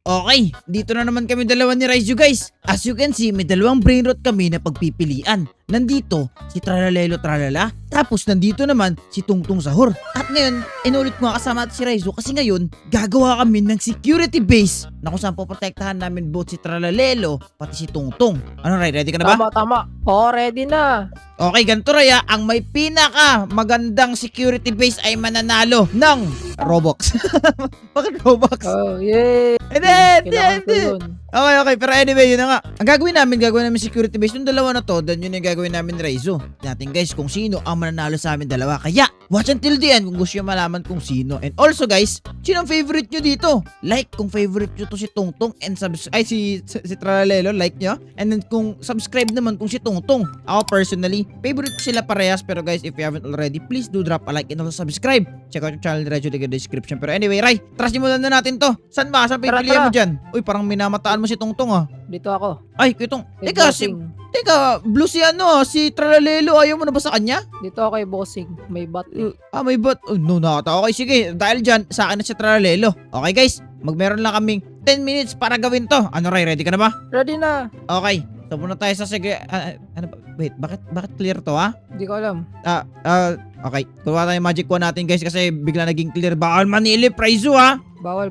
Okay, dito na naman kami dalawa ni Raizu guys. As you can see, may dalawang brain rot kami na pagpipilian. Nandito si Tralalelo Tralala, tapos nandito naman si Tungtung Sahur. At ngayon, inulit ko nga kasama si Raizu kasi ngayon, gagawa kami ng security base na kung saan poprotektahan namin both si Tralalelo pati si Tungtung. Ano Ray, ready ka na ba? Tama. Oo, ready na. Okay, ganito Ray, ang may pinaka magandang security base ay mananalo ng Robux. Bakit Robux? Oh, yay. Kailangan ko Hindi. yun. Okay, pero anyway, yun na nga. Ang gagawin namin security base yung dalawa na to, then yun yung gagawin namin ni Raizu. Natin guys kung sino ang mananalo sa amin dalawa. Kaya, watch until the end kung gusto nyo malaman kung sino. And also guys, sino ang favorite nyo dito? Like kung favorite nyo to si Tungtung and si Tralalelo, like nyo. And then kung subscribe naman kung si Tungtung. Ako personally, favorite ko sila parehas. Pero guys, if you haven't already, please do drop a like and also subscribe. Check out yung channel ni Raizu, link in the description. Pero anyway, Ray, trust nyo muna na natin to. Saan ba? Saan pipilihan mo dyan? Uy, parang minamataan mo si Tungtung ah. Dito ako. Ay, kitong. Kay Teka, bossing. blue si ano, si Tralalelo. Ayaw mo na ba sa kanya? Dito ako kay bossing. May bat. May bot. Oh, no, nakata. Okay, sige. Dahil dyan, sa akin na si Tralalelo. Okay, guys. Magmeron lang kaming 10 minutes para gawin to. Ano, Ray? Ready ka na ba? Ready na. Okay. So, muna tayo sa sige. Ano ba? Wait, bakit clear to, ha? Hindi ko alam. Okay. Kuha tayo yung magic wand natin, guys, kasi bigla naging clear. Bawal manilip, Raizu, ha? Bawal.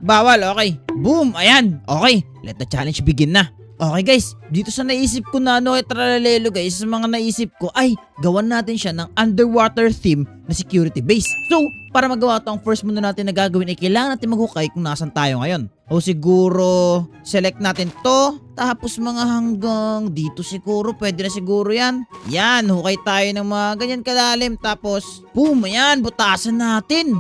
Bawal, okay. Boom, ayan. Okay, let the challenge begin na. Okay guys, dito sa naisip ko na ano kay Tralalelo guys, sa mga naisip ko ay gawan natin siya ng underwater theme na security base. So, para magawa ito, ang first muna natin na gagawin ay kailangan natin maghukay kung nasan tayo ngayon. O siguro, select natin to, tapos mga hanggang dito siguro, pwede na siguro yan. Yan, hukay tayo ng mga ganyan kalalim, tapos boom, ayan, butasan natin.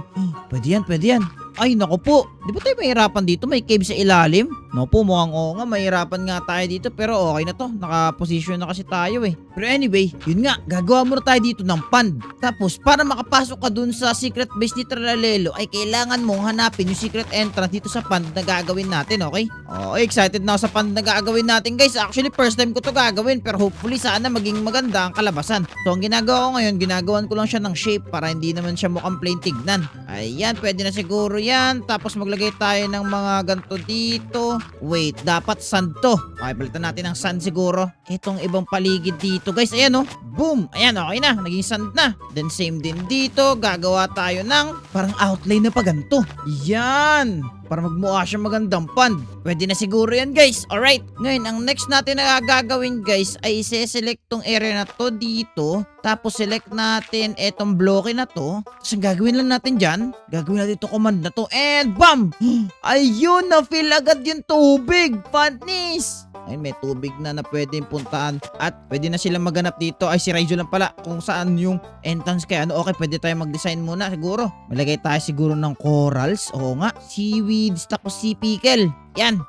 Pwede yan. Ay, naku po. Di ba tayo mahirapan dito? May cave sa ilalim? No po, mukhang oo nga. Mahirapan nga tayo dito. Pero okay na to. Naka-position na kasi tayo eh. Pero anyway, yun nga. Gagawa muna tayo dito ng pond. Tapos, para makapasok ka dun sa secret base ni Tralalelo, ay kailangan mong hanapin yung secret entrance dito sa pond na gagawin natin, okay? Oh, excited na ako sa pond na gagawin natin, guys. Actually, first time ko to gagawin. Pero hopefully, sana maging maganda ang kalabasan. So, ang ginagawa ko ngayon, ginagawan ko lang siya ng shape para hindi naman siya mukhang plain tignan. Ayan, pwede na siguro yan. Tapos maglagay tayo ng mga ganito dito. Wait, dapat sand to. Okay, palitan natin ng sand siguro. Itong ibang paligid dito guys. Ayan oh. Boom. Ayan, okay na. Naging sand na. Then same din dito. Gagawa tayo ng parang outline na pa ganito. Yan. Para magmukha siya magandang pond. Pwede na siguro yan guys. Alright. Ngayon, ang next natin na gagawin guys ay i-select tong area na to dito. Tapos select natin etong bloke na to. Tapos ang gagawin lang natin dyan, gagawin natin itong command na to. And bam! Ayun, na-fill agad yung tubig. Fatness! Ay, may tubig na pwedeng puntaan. At pwede na silang maganap dito. Ay, si Raizu lang pala kung saan yung entrance kaya. Ano, okay, pwede tayo mag-design muna siguro. Malagay tayo siguro ng corals. Oo nga, seaweeds, tapos sea pickle. Yan.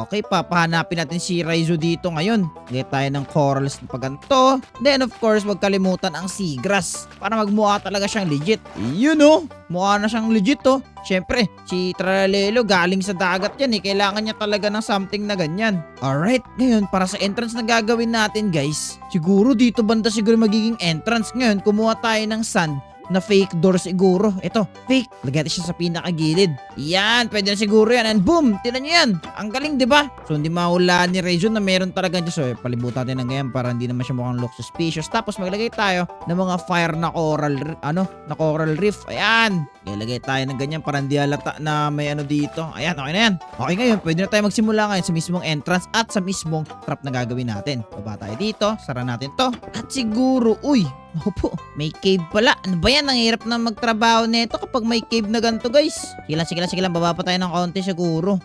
Okay, papahanapin natin si Raizu dito ngayon. Lagay tayo ng corals na paganto. Then of course, wag kalimutan ang seagrass. Para magmukha talaga siyang legit. Yun oh. Mukha na siyang legit oh. Siyempre, si Tralalelo galing sa dagat yan eh. Kailangan niya talaga ng something na ganyan. Alright, ngayon para sa entrance na gagawin natin guys. Siguro dito banda siguro magiging entrance. Ngayon, kumuha tayo ng sand na fake door siguro. Ito, fake. Lagyan natin siya sa pinakagilid. Yan, pwede na siguro yan. And boom, tinan nyo yan. Ang galing, di ba? So, hindi mahulaan ni Raizu na meron talaga dyan. So, palibutan natin ng ganyan para hindi naman siya mukhang look suspicious. Tapos, maglagay tayo ng mga fire na coral, na coral reef. Ayan. Ilagay tayo ng ganyan para hindi halata na may ano dito. Ayan, okay na yan. Okay, ngayon, pwede na tayo magsimula ngayon sa mismong entrance at sa mismong trap na gagawin natin. Baba tayo dito. Sara natin to. At siguro, uy, opo, may cave pala. Ano ba yan? Ang hirap na magtrabaho nito kapag may cave na ganito, guys. Sige lang. Baba pa tayo ng konti siguro.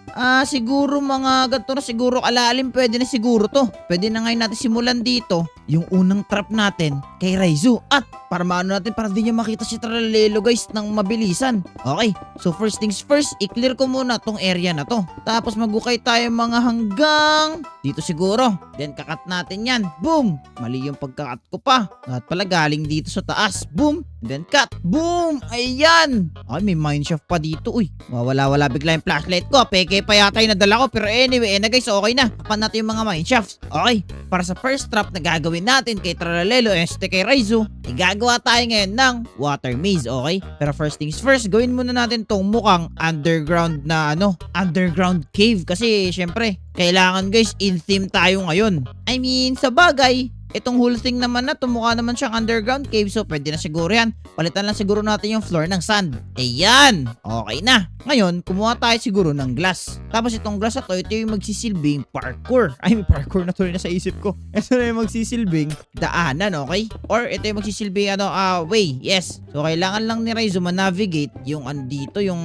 Siguro mga ganito na siguro kalalim. Pwede na siguro to. Pwede na ngayon natin simulan dito yung unang trap natin kay Raizu. At para maano natin, para di niya makita si Tralalelo, guys, ng mabilisan. Okay, so first things first, i-clear ko muna tong area na to. Tapos maghukay tayo mga hanggang Dito siguro. Then kakat natin yan. Boom! Mali yung pagkakat ko pa. At pala galing dito sa taas. Boom! Then cut. Boom! Ayan! Ay, may mineshaft pa dito. Uy, wala bigla yung flashlight ko. Peke pa yata yung nadala ko. Pero anyway, guys, okay na. Kapan natin yung mga mineshafts. Okay, para sa first trap na gagawin natin kay Tralalelo, kay Raizu, igagawa tayo ngayon ng water maze, okay? Pero first things first, gawin muna natin tong mukhang underground na underground cave. Kasi syempre, kailangan guys, in theme tayo ngayon. I mean, sa bagay, itong whole thing naman na mukha naman siyang underground cave, so pwede na siguro yan. Palitan lang siguro natin yung floor ng sand. Ayan! Okay na. Ngayon, kumuha tayo siguro ng glass. Tapos itong glass na to, ito yung magsisilbing parkour. Ay, may parkour na tuloy na sa isip ko. Ito na yung magsisilbing daanan, okay? Or ito yung magsisilbing way. Yes. So, kailangan lang ni Raizu ma-navigate yung dito, yung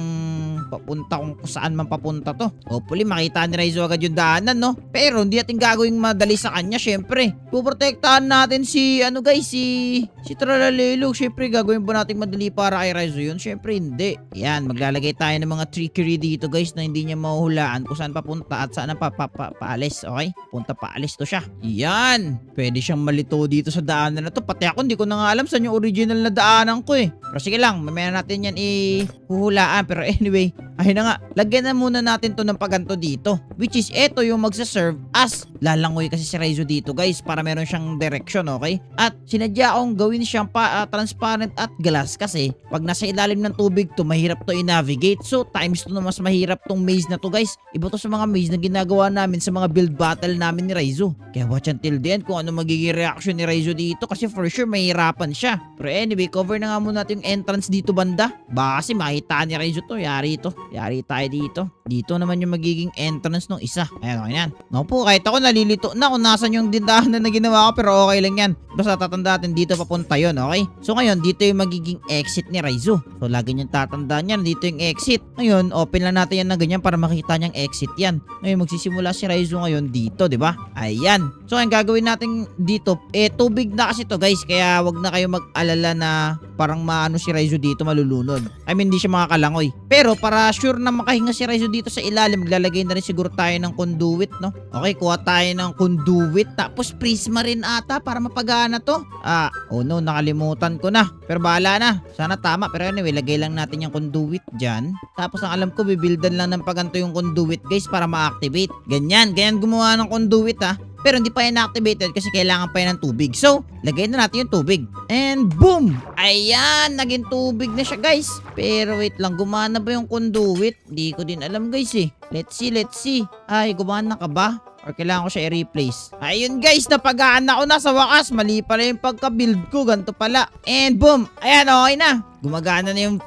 papunta kung saan man papunta to. Hopefully, makita ni Raizu agad yung daanan, no? Pero, hindi natin gagawing madali sa kanya, syempre. Puprotektahan natin si Tralalelo. Syempre, gagawin ba natin madali para kay Raizu yun? Syempre, hindi. Yan, maglalagay tayo ng mga trickery dito, guys, na hindi niya mahuhulaan kung saan papunta at saan paalis, okay? Punta paalis to siya. Yan. Pwede siyang malito dito sa daanan na to. Pati ako, hindi ko na nga alam saan yung original na daanan ko eh. Pero sige lang, mamaya natin yan ihuhulaan. Pero anyway, ayun na nga, lagyan na muna natin to ng paganto dito. Which is, eto yung magsaserve as lalangoy kasi si Raizu dito, guys, para meron siyang direction, okay? At sinadya akong gawin siyang transparent at glass kasi pag nasa ilalim ng tubig to, mahirap to i-navigate. So, times 2 na mas mahirap tong maze na to, guys. Iba to sa mga maze na ginagawa namin sa mga build battle namin ni Raizu. Kaya watch until the end kung ano magiging reaction ni Raizu dito kasi for sure mahirapan siya. Pero anyway, cover na nga muna natin yung entrance dito banda. Baka kasi makita ni Raizu to. Yari tayo dito. Dito naman yung magiging entrance ng isa. Ayan, okay yan. No po, kahit ako nalilito na kung nasan yung dindahan na ginawa ko, pero okay lang yan. Basta tatanda natin dito papunta yun, okay? So ngayon, dito yung magiging exit ni Raizu. So lagi niyang tatandaan yan, dito yung exit. Ngayon, open lang natin yan na ganyan para makita niyang exit yan. Ngayon, magsisimula si Raizu ngayon dito, di ba? Ayan. So ang gagawin natin dito, tubig na kasi to, guys, kaya wag na kayo mag-alala na parang maano si Raizu dito, malulunod. I mean, hindi siya makakalangoy. Pero para sure na makahinga si Raizu dito sa ilalim, maglalagay na rin siguro tayo ng conduit, no? Okay, kuha tayo ng conduit, tapos prisma rin ata para mapagana to. Oh no, nakalimutan ko na. Pero bahala na. Sana tama. Pero anyway, lagay lang natin yung conduit dyan. Tapos ang alam ko, bibildan lang ng paganto yung conduit, guys, para ma-activate. Ganyan gumawa ng conduit, Pero hindi pa yan activated kasi kailangan pa yan ng tubig. So, lagay na natin yung tubig. And boom! Ayan, naging tubig na siya, guys. Pero wait lang, gumana ba yung conduit? Hindi ko din alam, guys, eh. Let's see. Ay, gumana ka ba? Or kailangan ko siya i-replace. Ayun, guys, napagana ko na sa wakas. Mali pala yung pagka-build ko. Ganito pala. And boom! Ayan, okay na. Gumagana na yung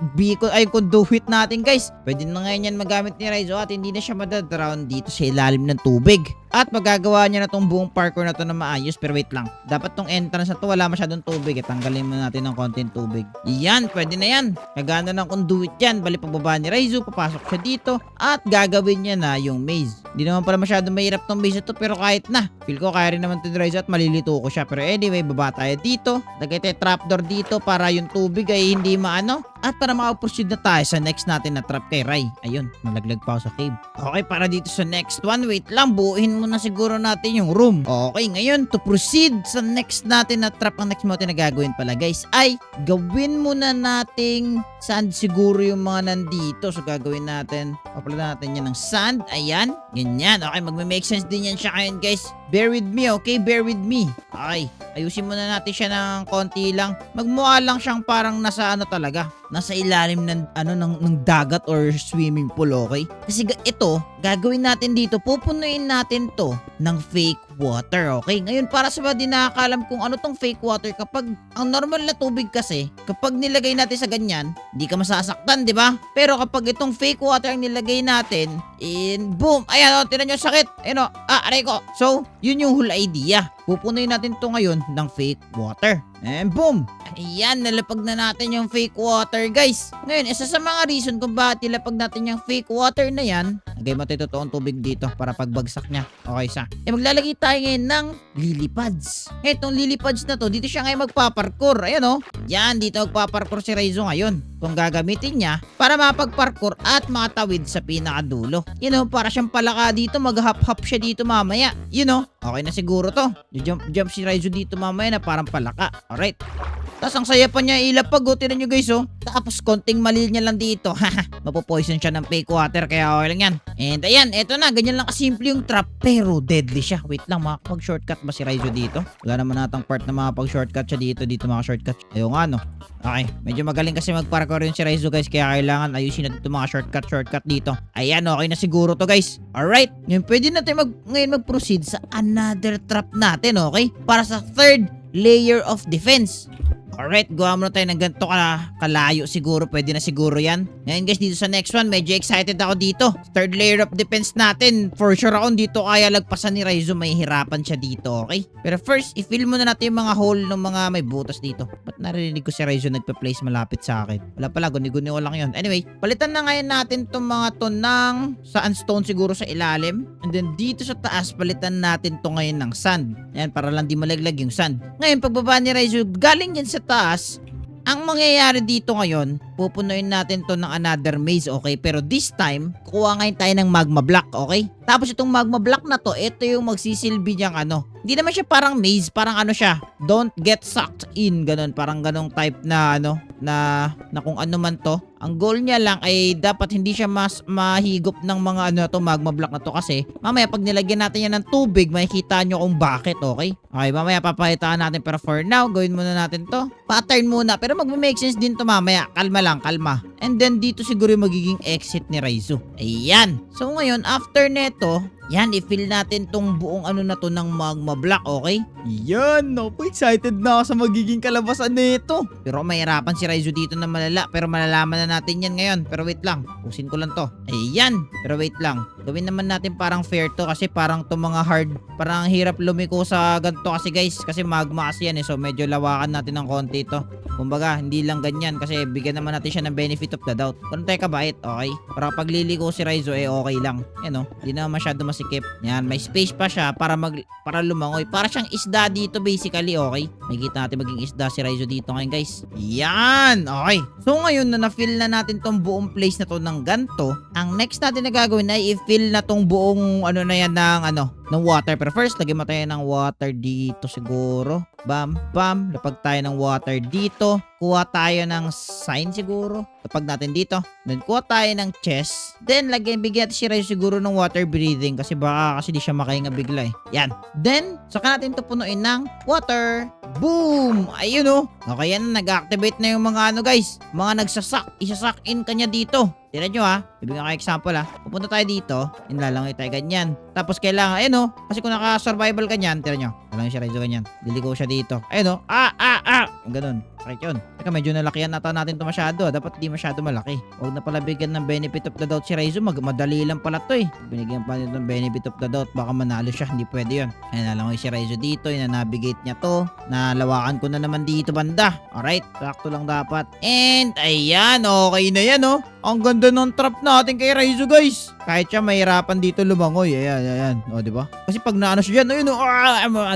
conduit natin, guys. Pwede na ngayon yan magamit ni Raizu at hindi na siya madadrown dito sa ilalim ng tubig. At magagawa niya na tong buong parkour na to na maayos. Pero wait lang. Dapat tong entrance na to wala masyadong tubig. Tanggalin mo natin ng konting tubig. Yan, pwede na yan. Gagana ng conduit yan. Bali pagbaba ni Raizu, papasok siya dito. At gagawin niya na yung maze. Hindi naman pala masyadong mahirap tong maze na to. Pero kahit na. Feel ko kaya rin naman to ni Raizu at malilito ko siya. Pero anyway, baba tayo dito. Lagay tayo trapdoor dito para yung tubig ay hindi maano. At para makaproceed na tayo sa next natin na trap kay Rai. Ayun, nalaglag pa ako sa cave. Okay, para dito sa next one, wait lang, buuin muna siguro natin yung room. Okay, ngayon, to proceed sa next natin na trap, ang next natin na gagawin pala, guys, ay gawin muna nating sand siguro yung mga nandito. So, gagawin natin, papala natin yan ng sand. Ayan, ganyan. Okay, magme-make sense din yan siya ngayon, guys. Bear with me, okay? Bear with me. Okay, ayusin muna natin siya ng konti lang. Magmukha lang siyang parang nasa talaga. Nasa ilalim ng dagat or swimming pool, okay? Kasi ito, gagawin natin dito, pupunuin natin to ng fake water, okay? Ngayon, para sa mga di nakakalam kung ano tong fake water, kapag ang normal na tubig kasi, kapag nilagay natin sa ganyan, hindi ka masasaktan, di ba? Pero kapag itong fake water ang nilagay natin, and boom! Ayan, tinan nyo, sakit! Ayan, aray ko! So, yun yung whole idea. Pupunuin natin to ngayon ng fake water. And boom! Ayan, nalapag na natin yung fake water, guys. Ngayon, isa sa mga reason kung bakit nilapag natin yung fake water na yan, lagay mo tayo totoong tubig dito para pagbagsak niya. Okay sa. Maglalagay tayo ngayon ng lily pads. Itong lily pads na to, dito siya ngayon magpaparkour. Ayan, Yan, dito magpaparkour si Raizu ngayon. kung gagamitin niya para mapag-parkour at makatawid sa pinakadulo. Para siyang palaka dito, mag-hop-hop siya dito mamaya. Okay na siguro to. Jump si Raizo dito mamaya na parang palaka. Alright. Tapos ang saya pa niya ilapag, tinan nyo guys, Tapos konting mali niya lang dito. Mapopoison siya ng fake water, kaya okay lang yan. And ayan, eto na, ganyan lang kasimple yung trap, pero deadly siya. Wait lang, makapag-shortcut ba si Raizo dito? Wala naman natang part na makapag-shortcut siya dito maka-shortcut. Ayun nga, no? Okay, medyo magaling kasi mag-parkour yun si Raizo, guys, kaya kailangan ayusin natin itong mga shortcut dito. Ayan, okay na siguro to, guys. Alright, ngayon pwede natin ngayon mag-proceed sa another trap natin, okay? Para sa third layer of defense. Alright, gawa muna tayo ng ganito kalayo siguro. Pwede na siguro yan. Ngayon guys, dito sa next one, medyo excited ako dito. Third layer of defense natin. For sure ako dito kaya lagpasan ni Raizo. May hirapan siya dito, okay? Pero first, i-fill muna natin yung mga hole ng mga may butas dito. Ba't narinig ko si Raizo nagpa-place malapit sa akin? Wala pala, guni-guni ko lang yun. Anyway, palitan na ngayon natin itong mga to ng sandstone siguro sa ilalim. And then dito sa taas, palitan natin to ngayon ng sand. Ayan, para lang di malaglag yung sand. Ngayon, pagbaba ni Raizo, galing yan sa taas, ang mangyayari dito ngayon, pupunuin natin to ng another maze, okay? Pero this time, kukuha ngayon tayo ng magma block, okay? Tapos itong magma block na to, ito yung magsisilbi niyang hindi naman siya parang maze, parang siya, don't get sucked in, ganun, parang ganung type na na kung ano man to. Ang goal niya lang ay dapat hindi siya mas mahigop ng mga magma block na to, kasi mamaya pag nilagyan natin yan ng tubig, makikita nyo kung bakit, okay? Okay, mamaya papakitaan natin, pero for now, gawin muna natin to. Pattern muna, pero mag-make sense din to mamaya. Kalma lang, kalma. And then dito siguro yung magiging exit ni Raizo. Ayan. So ngayon, after neto, yan, i-fill natin tong buong na to ng magma block, okay? Yan, naku, excited na ako sa magiging kalabasan nito. Pero mahirapan si Raizo dito na malala, pero malalaman na natin yan ngayon. Pero wait lang, pusin ko lang to. Ayan, pero wait lang. Gawin naman natin parang fair to, kasi parang to mga hard, parang hirap lumiko sa ganito kasi guys, kasi magma kasi yan so medyo lawakan natin ng konti to. Kumbaga, hindi lang ganyan kasi bigyan naman natin siya ng benefit of the doubt. Kung tayo kabait, okay? Para pag liliko si Raizo, okay lang. Hindi na masyado masikip. Yan, may space pa siya para lumangoy. Para siyang isda dito basically, okay? Makikita natin maging isda si Raizo dito ngayon, guys. Yan, okay. So ngayon na na-fill na natin tong buong place na to ng ganto, ang next natin na gagawin ay i-fill na tong buong na yan ng water. Pero first, lagyan mo tayo ng water dito siguro. Bam, bam. Lapag tayo ng water dito. Kuha tayo ng sign siguro. Lapag natin dito. Then, kuha tayo ng chest. Then, bigyan natin si Raizo siguro ng water breathing. Kasi baka di siya makahinga bigla eh. Yan. Then, saka natin ito punuin ng water. Boom! Ayun Okay, yan. Nag-activate na yung mga guys. Mga nagsasak. Isasak in kanya dito. Tignan nyo ibigyan ko example Pupunta tayo dito. Inlalangoy tayo ganyan. Tapos kailangan, kasi kung naka-survival ka nyan, tignan nyo. Alam siya Raizo ganyan. Liliko siya dito. Ayun ganun. Sakit yun. Teka, medyo nalakihan nata natin ito masyado. Dapat di masyado malaki. Huwag na pala bigyan ng benefit of the doubt si Raizo. Madali lang pala to Binigyan pa nito ng benefit of the doubt. Baka manalo siya. Hindi pwede yun. Ayun, nalangoy si Raizo dito. Ina-navigate niya to. Nalawakan ko na naman dito banda. Alright. Sakto lang dapat. And, ayan. Okay na yan Ang ganda ng trap natin kay Raizo, guys. Kahit siya mahirapan dito lumangoy. Ayan. O, diba? Kasi pag naano siya dyan,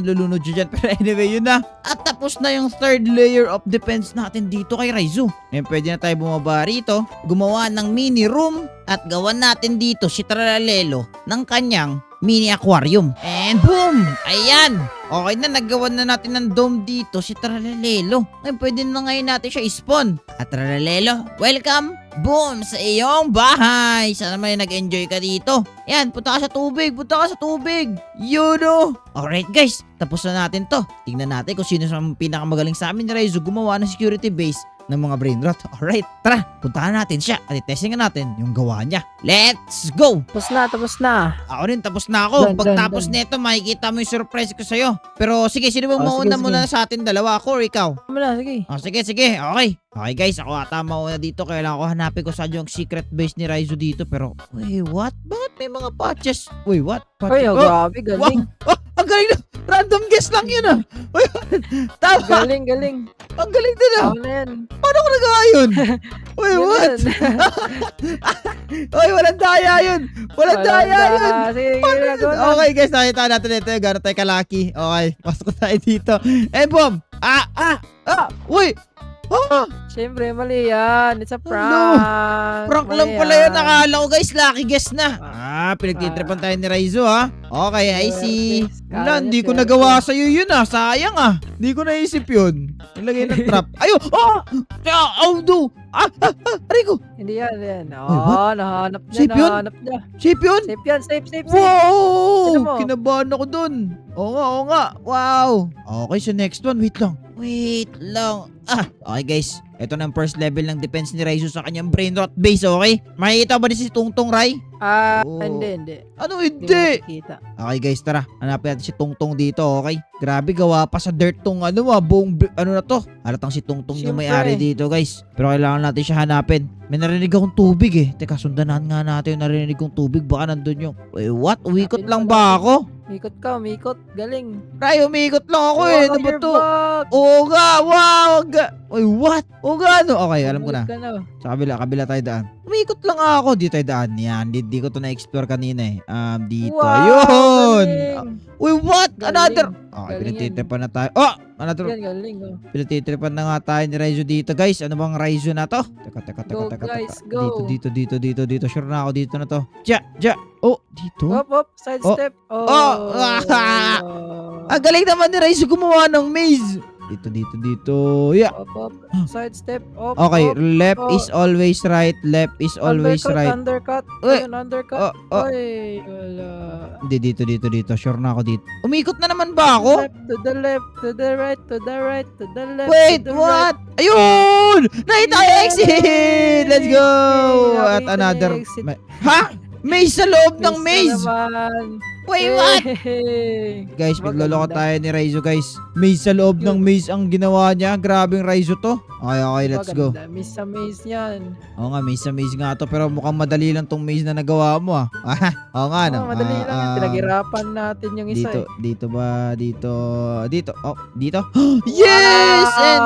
lulunod siya dyan. Pero anyway, yun na. At tapos na yung third layer of defense natin dito kay Raizo. Ngayon, pwede na tayo bumaba rito, gumawa ng mini room, at gawan natin dito si Tralalelo ng kanyang mini aquarium. And boom! Ayan! Okay na, nagawan na natin ng dome dito si Tralalelo. Ngayon, pwede na ngayon natin siya i-spawn. At Tralalelo, welcome! Boom! Sa iyong bahay! Sana may nag-enjoy ka dito. Yan, punta ka sa tubig! Alright guys, tapos na natin to. Tingnan natin kung sino sa pinakamagaling sa amin ni Raizo gumawa ng security base ng mga brain rot. Alright, tara, puntahan natin siya at itestingan natin yung gawa niya. Let's go! Tapos na. Ako rin, tapos na ako. Done, Pagtapos done. nito, makikita mo yung surprise ko sa'yo. Pero sige, sino ba mauna sige. muna sa atin dalawa? Ako or ikaw? Sige. Sige. Okay. Okay guys, ako ata mauna dito. Kailangan ko hanapin ko saan yung secret base ni Raizo dito. Pero, wait, what? Bakit may mga patches? Wait, what? Ay, grabe, galing. Wow! Ang galing na! Random guess lang yun Wait, tama! Galing. Ang galing din Tama na yan. Paano ko nagawa yun? Wait, what? Oy, walang daya yun! Walang daya yun! Sige, Paano yun? ginagawa na. Okay guys, nakita natin ito. Gano'n tayo kalaki. Okay, pasok tayo dito. And boom! Uy! Siyempre, mali yan. It's a prank. Prank lang Mali pala yun. Nakala ko guys, lucky guess na. Pinagtitripan tayo ni Raizo ha. Okay, I see. Wala, hindi ko nagawa sa'yo yun sayang Hindi ko naisip yun. Nilagay ng trap. Ayo! Do! Aray ko! Hindi yan. what? Nahanap niya. Safe yun? Nahanap niya. Safe yun? Safe yan. Safe. Wow! Sino mo? Kinabahan ako dun. Oo nga. Wow! Okay, so next one. Wait lang. Okay guys. Ito na ang first level ng defense ni Raizo sa kanyang brain rot base, okay? Makikita ba ni si Tungtong, Rai? Oh. Hindi. Ano Hindi mo hindi? makikita. Okay guys, tara. Hanapin natin si Tungtong dito, okay? Grabe, gawa pa sa dirt tong buong, ano na to? Halatang si Tungtong yung Siyempre. may-ari dito, guys. Pero kailangan natin siya hanapin. May narinig akong tubig Teka, sundanan nga natin yung narinig kong tubig. Baka nandun yung... Wait, what? Uwikot lang ba ako? Umikot. Galing. Ray, umikot lang ako Ano ba You're to? back. Oo nga, wow! Wait, what? Oo nga, ano? Okay, alam ko na. Bumalik ka na. Sa kabila tayo daan. Umikot lang ako. Dito tayo daan. Yan, di ko to na-explore kanina dito. Wow, Yun! galing. Uy, what? Galing. Another... Okay, Galing pinagtitripan na tayo. Another... Yan, galing. Pinagtitripan na nga tayo ni Raizo dito, guys. Ano bang Raizo na to? Teka. Go, guys, go. Dito. Sure na ako dito na to. Ja. Dito? Up. Side Oh. step. Ang galing naman ni Raizo gumawa ng maze. Dito. Yeah. Up. Side step. Up. Okay, up. left is always right. Left is always right. Undercut. Uy. Ayun, undercut. Ay, wala. Hindi, dito. Sure na ako dito. Umikot na naman ba ako? To the left, to the right, to the right, to the left. Wait, to the what? Ayun! Nakita ko yung exit! Let's go! Yay! At Nakita another... yung exit. Ha? Maze sa loob ng Right. maze! Naman. Wait, what? Hey. Guys, magloloko Maganda. tayo ni Raizo, guys. Maze sa loob ng maze ang ginawa niya. Grabing Raizo to. Okay, let's go. Maganda. Miss sa maze yan. Oo nga, maze sa maze nga to. Pero mukhang madali lang tong maze na nagawa mo Oo nga, no? Madali lang yan. Pinaghirapan natin yung isa Dito, dito ba? Dito. Dito. Yes! And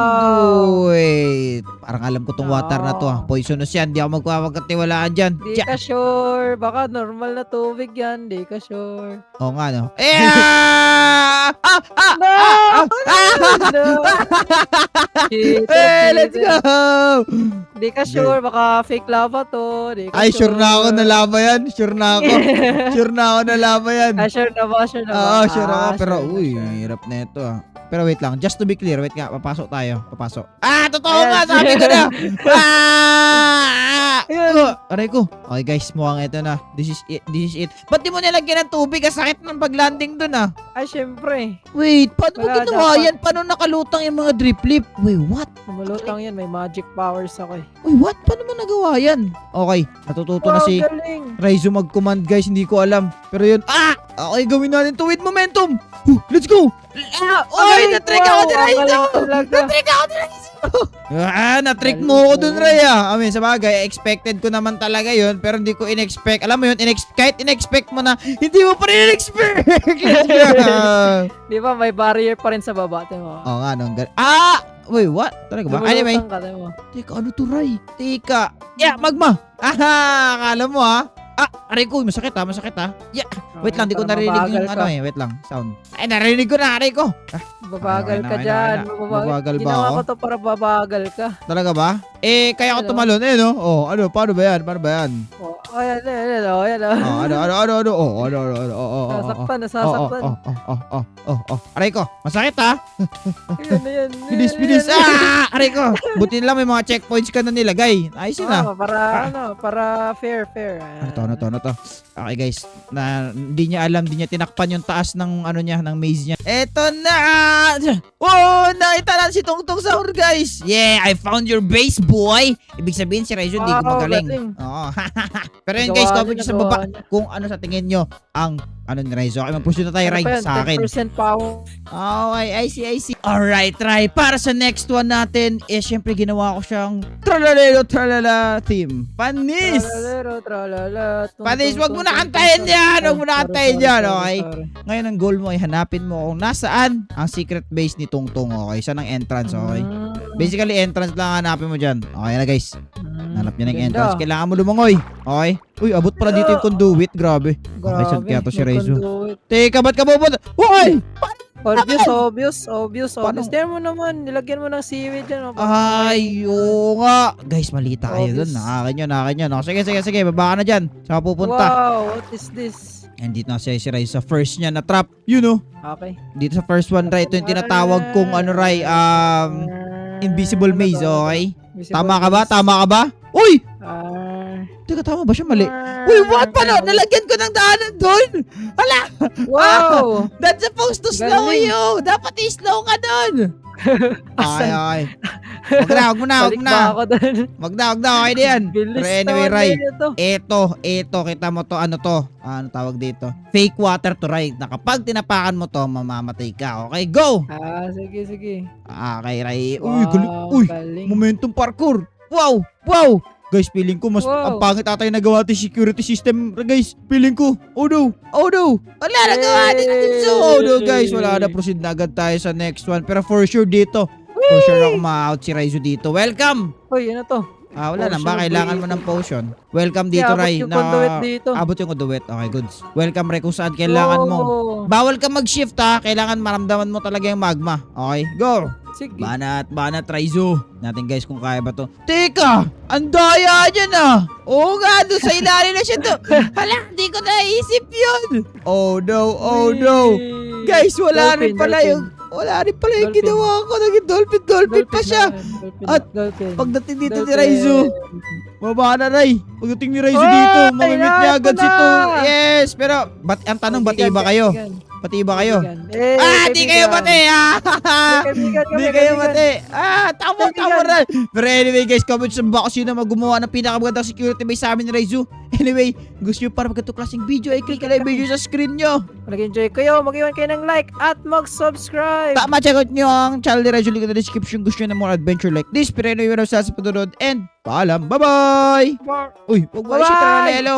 wait. Parang alam ko tong water na to Poisonous yan. Di ako magpapagkatiwalaan dyan. Di ka sure. Baka normal na tubig yan. Di ka sure. Oo nga, no? Hey, let's go! Di ka sure. Baka fake lava to. Di ka Ay, sure na ako na lava yan. Sure na ako na lava yan. Sure na ba? Oo, sure ako. Pero, sure na, uy, sure. hirap na ito Pero wait lang, just to be clear, wait nga, papasok tayo. Totoo Ayan. nga, sabi ko na. Ayan. Aray ko. Okay guys, mukhang ito na. This is it. Ba't di mo nilagyan ng tubig? Ang sakit ng paglanding dun Ay, syempre. Wait, paano mo Wala, ginawa dapat. yan? Paano nakalutang yung mga drip lip? Wait, what? Lumulutang yan. May magic powers ako Wait, what? Paano mo nagawa yan? Okay, natututo na si galing. Raizo mag-command guys, hindi ko alam. Pero yun, okay, gawin natin to with momentum. Let's go! Oy, na-trick ako ni Raizo! Na-trick ako ni Raizo! Na-trick mo ako dun, Ray I mean, sabagay, expected ko naman talaga yun, pero hindi ko in-expect. Alam mo yun, kahit in-expect mo na, hindi mo pa rin in-expect! Let's go! Di ba may barrier pa rin sa baba? Timo. Oo nga, nung wait, what? Talaga ba? Anyway, Lumulutang ka, timo. teka, ano to, Ray? Teka. Yeah, magma. Akala mo aray ko, masakit Yeah. Wait lang, di ko Para narinig yung mabagal ka. wait lang, sound. Ay, narinig ko na, aray ko. Babagal Okay na, ka okay na, dyan. okay na. Babagal ba Ginawa ako? ko to para babagal ka. Talaga ba? Kaya ako Ano? tumalon, no? Paano ba yan? Oh, ayan. Nasasaktan. Aray ko, masakit Ayan. Bilis. Aray ko. Buti lang may mga checkpoints ka na nilagay. Ayos na. Para fair. Ano to? Okay guys, hindi niya alam, hindi niya tinakpan yung taas ng ng maze niya. Eto na! Nakita na si Tungtong Sahur guys! Yeah, I found your base, boy! Ibig sabihin si Raizo hindi gumagaling. galing. Oo. Pero yun guys, comment nyo sa Nagawa baba niya. kung ano sa tingin nyo ang ni Raizo. Okay, mag-pursue na tayo, Ray, sa akin. 10% power. Okay, I see. Alright, Ray. Para sa next one natin, syempre ginawa ko siyang tralala theme. Panis! Tralala. Panis, wag mo na kantahin yan! Wag mo na kantahin yan, okay? Ngayon ang goal mo ay hanapin mo kung nasaan ang secret base ni Tungtong, okay? Saan ang entrance, okay? Basically, entrance lang hanapin mo dyan. Okay na guys, hanap niya ng entrance. Kailangan mo lumangoy, okay? Uy, abot pala dito yung conduit, grabe. Okay, saan kaya to si Raizo? Teka, ba't ka pupunta? Hoy! Obvious. Paano? Tingnan mo naman, nilagyan mo ng seaweed dyan. Ay, oo nga. Guys, malita kayo dun. Obvious. Nakakin yun. O, sige. Baba ka na dyan. Saan ka pupunta? Wow, what is this? And dito na si Rai sa first niya na trap. You know. Okay. Dito sa first one, Rai. Ito yung tinatawag kong ano, Rai. Invisible maze, okay? Tama ka ba? Uy! Teka, tama ba siya? Mali. Uy, what? Paano? Nalagyan ko ng daanan doon. Hala! Wow! That's supposed to slow Galing. you. Dapat i-slow ka doon. Asan? Ay. Wag na. Balik ba ako doon? Wag na. Okay na yan. Bilis Pero anyway, naman Rai. nila to. Ito. Kita mo to. Ano to? Ano tawag dito? Fake water to, Rai. Na kapag tinapakan mo to, mamamatay ka. Okay, go! Sige. Okay, Rai. Uy, Wow, galing. Uy, galing. momentum parkour. Wow! Guys, feeling ko mas Wow. ang pangit ata yung nagawa natin security system. Guys, feeling ko. Oh no. Wala nagawa natin. So, oh no guys, wala na. Proceed na agad tayo sa next one. Pero for sure dito. For sure ako ma-out si Raizo dito. Welcome! Uy, ano to? Wala na. Potion Ba, kailangan mo dito. ng potion. Welcome dito, Abot Rai. yung conduit dito. Abot yung conduit. Okay, goods. Welcome, Rai, kung saan kailangan mo. Wow. Bawal ka mag-shift, ha. Kailangan maramdaman mo talaga yung magma. Okay, go! Sige. Banat, Raizo. Natin guys kung kaya ba to. Teka! Ang daya niya na! Oo nga, doon sa ilalim na siya to. Hala, hindi ko naisip yun. Oh no. Whee! Guys, wala rin Dolphin, pala dolphin. yung Dolphin. ginawa ko. Naging dolphin pa siya. At Pagdating dito ni Raizo, baba na, Rai. Pagdating ni Raizo Oy, dito, mamimit niya nakita agad si na! to. Yes, pero ang tanong, bati ba kayo? Pati ba kayo? Di kayo bati! Di kayo bati! Tama rin! Pero anyway guys, comment sa box yun na gumawa ng pinakamagandang security base sa amin ni Raizo. Anyway, gusto nyo para magkatong klaseng video, ay click na yung video sa screen nyo. Nag-enjoy kayo, mag-iwan kayo ng like at mag-subscribe. Tama, check out nyo ang channel ni Raizo, link in the description. Gusto nyo ng more adventure like this. Pero anyway, sa panonood and paalam. Bye-bye! Uy, huwag mo Bye-bye! si Tranelo.